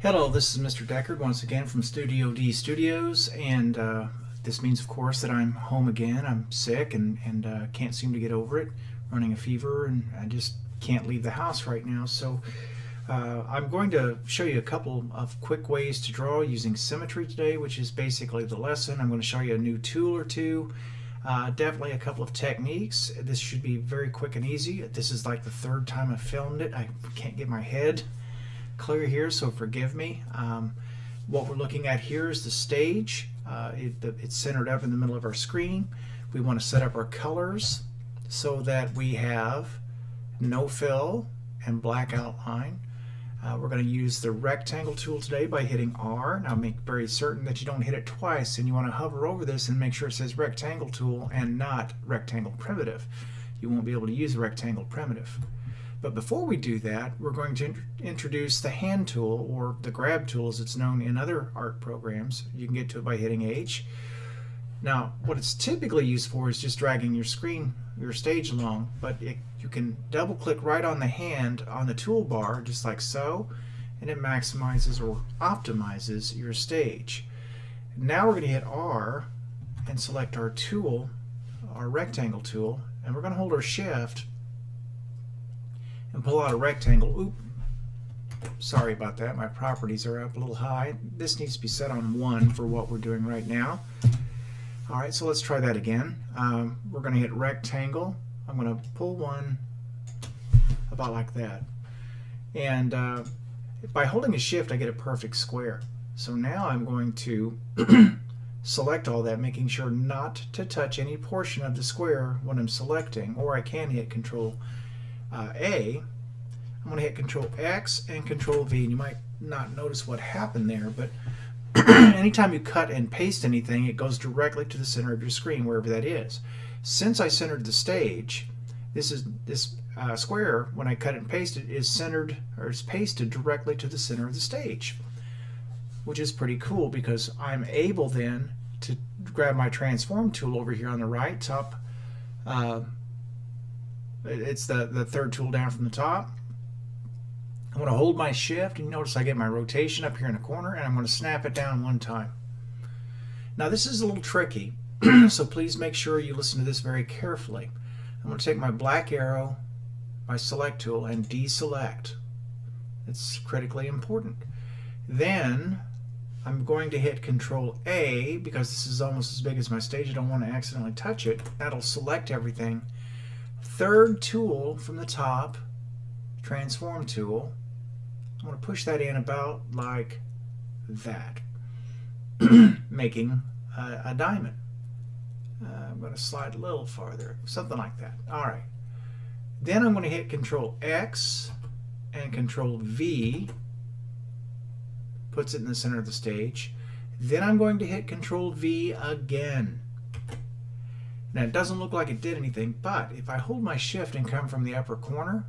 Hello, this is Mr. Deckard once again from Studio D Studios, and this means, of course, that I'm home again. I'm sick and can't seem to get over it, running a fever, and I just can't leave the house right now. So I'm going to show you a couple of quick ways to draw using Symmetry today, which is basically the lesson. I'm going to show you a new tool or two, definitely a couple of techniques. This should be very quick and easy. This is like the third time I've filmed it. I can't get my head clear here, so forgive me. What we're looking at here is the stage. It's centered up in the middle of our screen. We want to set up our colors so that we have no fill and black outline. We're going to use the rectangle tool today by hitting R. Now make very certain that you don't hit it twice, and you want to hover over this and make sure it says rectangle tool and not rectangle primitive. You won't be able to use the rectangle primitive. But before we do that, we're going to introduce the hand tool, or the grab tool as it's known in other art programs. You can get to it by hitting H. Now, what it's typically used for is just dragging your stage along, but you can double click right on the hand on the toolbar, just like so, and it maximizes or optimizes your stage. Now we're going to hit R and select our tool, our rectangle tool, and we're going to hold our shift and pull out a rectangle. Oop, sorry about that, my properties are up a little high. This needs to be set on 1 for what we're doing right now. Alright, so let's try that again. We're going to hit rectangle. I'm going to pull one about like that. And by holding a shift I get a perfect square. So now I'm going to select all that, making sure not to touch any portion of the square when I'm selecting, or I can hit Control A. I'm going to hit Control X and Control V, and you might not notice what happened there, but anytime you cut and paste anything, it goes directly to the center of your screen, wherever that is. Since I centered the stage, this square, when I cut it and paste it, is centered, or is pasted directly to the center of the stage, which is pretty cool because I'm able then to grab my transform tool over here on the right top. It's the third tool down from the top. I'm going to hold my shift, and you notice I get my rotation up here in the corner, and I'm going to snap it down one time. Now this is a little tricky, so please make sure you listen to this very carefully. I'm going to take my black arrow, my select tool, and deselect. It's critically important. Then I'm going to hit Control A, because this is almost as big as my stage. I don't want to accidentally touch it. That'll select everything. Third tool from the top, transform tool. I'm going to push that in about like that, making a diamond. I'm going to slide a little farther, something like that. Alright. Then I'm going to hit Control X and Control V, puts it in the center of the stage. Then I'm going to hit Control V again. Now it doesn't look like it did anything, but if I hold my shift and come from the upper corner,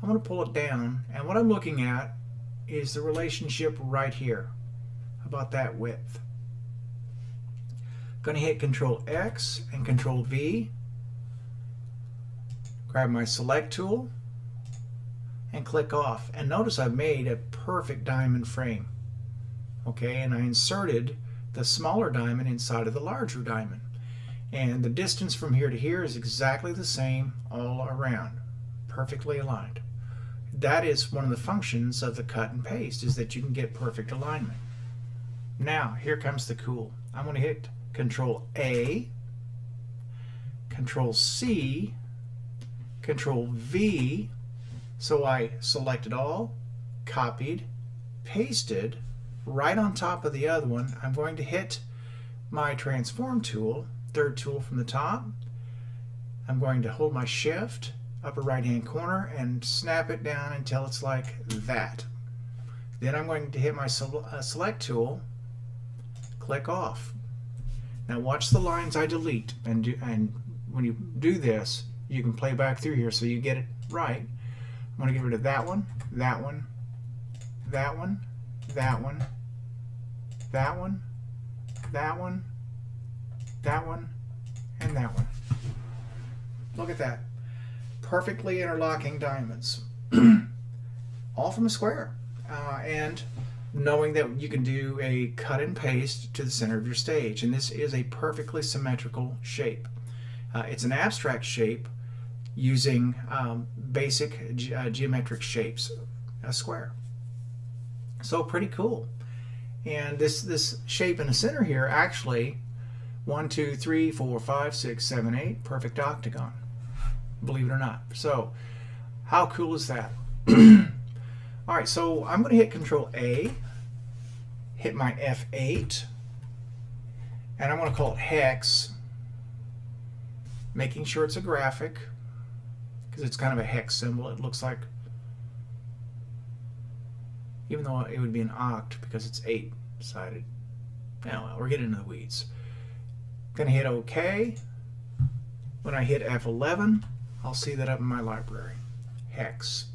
I'm going to pull it down, and what I'm looking at is the relationship right here, about that width. Going to hit Control X and Control V, grab my select tool, and click off. And notice I've made a perfect diamond frame. Okay, and I inserted the smaller diamond inside of the larger diamond. And the distance from here to here is exactly the same all around, perfectly aligned. That is one of the functions of the cut and paste, is that you can get perfect alignment. Now, here comes the cool. I'm going to hit Control A, Control C, Control V, so I selected all, copied, pasted, right on top of the other one. I'm going to hit my transform tool, third tool from the top. I'm going to hold my shift, upper right hand corner, and snap it down until it's like that. Then I'm going to hit my select tool, click off. Now watch the lines I delete, and when you do this, you can play back through here so you get it right. I'm going to get rid of that one, that one, that one, that one, that one, that one, that one, and that one. Look at that. Perfectly interlocking diamonds. all from a square. And knowing that you can do a cut and paste to the center of your stage. And this is a perfectly symmetrical shape. It's an abstract shape using basic geometric shapes, a square. So pretty cool. And this shape in the center here, actually 1, 2, 3, 4, 5, 6, 7, 8, perfect octagon, believe it or not. So how cool is that? All right, so I'm going to hit Control A, hit my F8, and I'm going to call it hex, making sure it's a graphic, because it's kind of a hex symbol. It looks like, even though it would be an oct because it's 8-sided. Now, well, we're getting into the weeds. Going to hit OK. When I hit F11, I'll see that up in my library. Hex.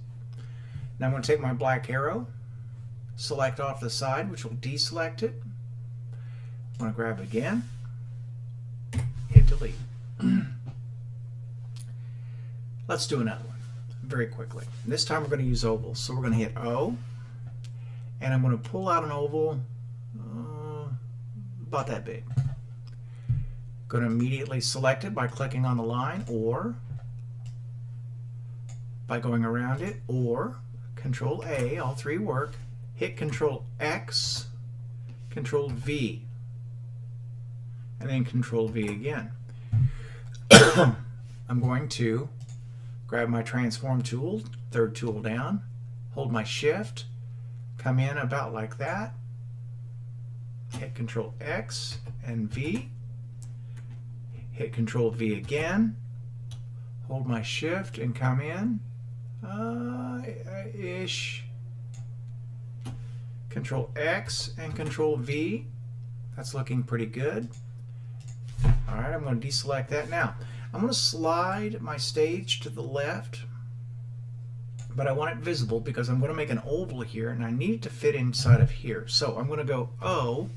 Now I'm going to take my black arrow, select off the side, which will deselect it. I'm going to grab it again, hit delete. Let's do another one very quickly. This time we're going to use ovals. So we're going to hit O, and I'm going to pull out an oval about that big. Going to immediately select it by clicking on the line, or by going around it, or Control A, all three work, hit Control X, Control V, and then Control V again. I'm going to grab my transform tool, third tool down, hold my shift, come in about like that, hit Control X and V, hit Control V again, hold my shift and come in, ish, Control X and Control V. That's looking pretty good. Alright, I'm going to deselect that. Now, I'm going to slide my stage to the left, but I want it visible because I'm going to make an oval here and I need it to fit inside of here. So I'm going to go O.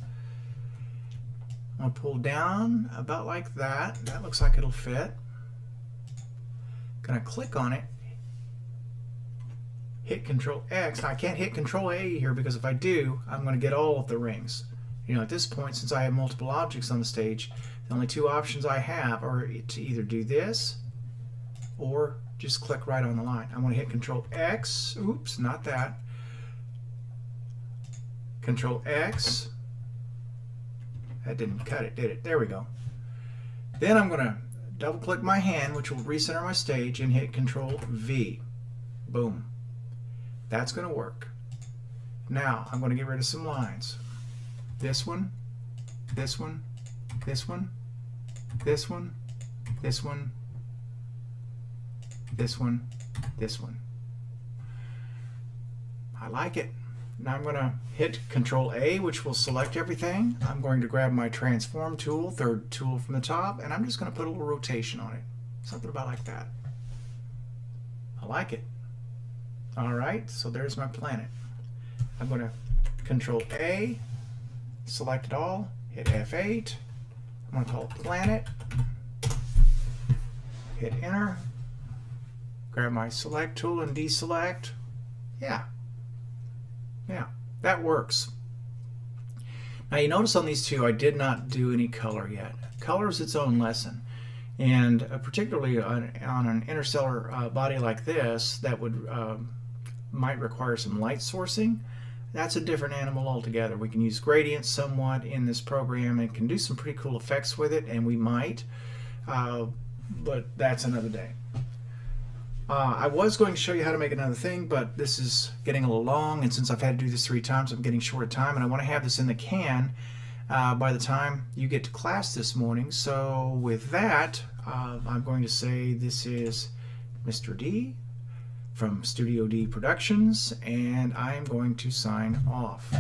I'm going to pull down about like that. That looks like it'll fit. Going to click on it, hit Control X. Now I can't hit Control A here because if I do, I'm going to get all of the rings. You know, at this point, since I have multiple objects on the stage, the only two options I have are to either do this or just click right on the line. I'm going to hit Control X. Oops, not that. Control X. That didn't cut it, did it? There we go. Then I'm going to double click my hand, which will recenter my stage, and hit Control V. Boom. That's going to work. Now I'm going to get rid of some lines. This one, this one, this one, this one, this one, this one, this one. I like it. Now I'm going to hit Control A, which will select everything. I'm going to grab my transform tool, third tool from the top, and I'm just going to put a little rotation on it. Something about like that. I like it. Alright, so there's my planet. I'm going to Control A, select it all, hit F8. I'm going to call it planet. Hit enter. Grab my select tool and deselect. Yeah, that works. Now you notice on these two I did not do any color yet. Color is its own lesson. And particularly on an interstellar body like this that would might require some light sourcing, that's a different animal altogether. We can use gradients somewhat in this program and can do some pretty cool effects with it, and we might, but that's another day. I was going to show you how to make another thing, but this is getting a little long, and since I've had to do this 3 times, I'm getting short of time, and I want to have this in the can by the time you get to class this morning. So with that, I'm going to say this is Mr. D from Studio D Productions, and I'm going to sign off.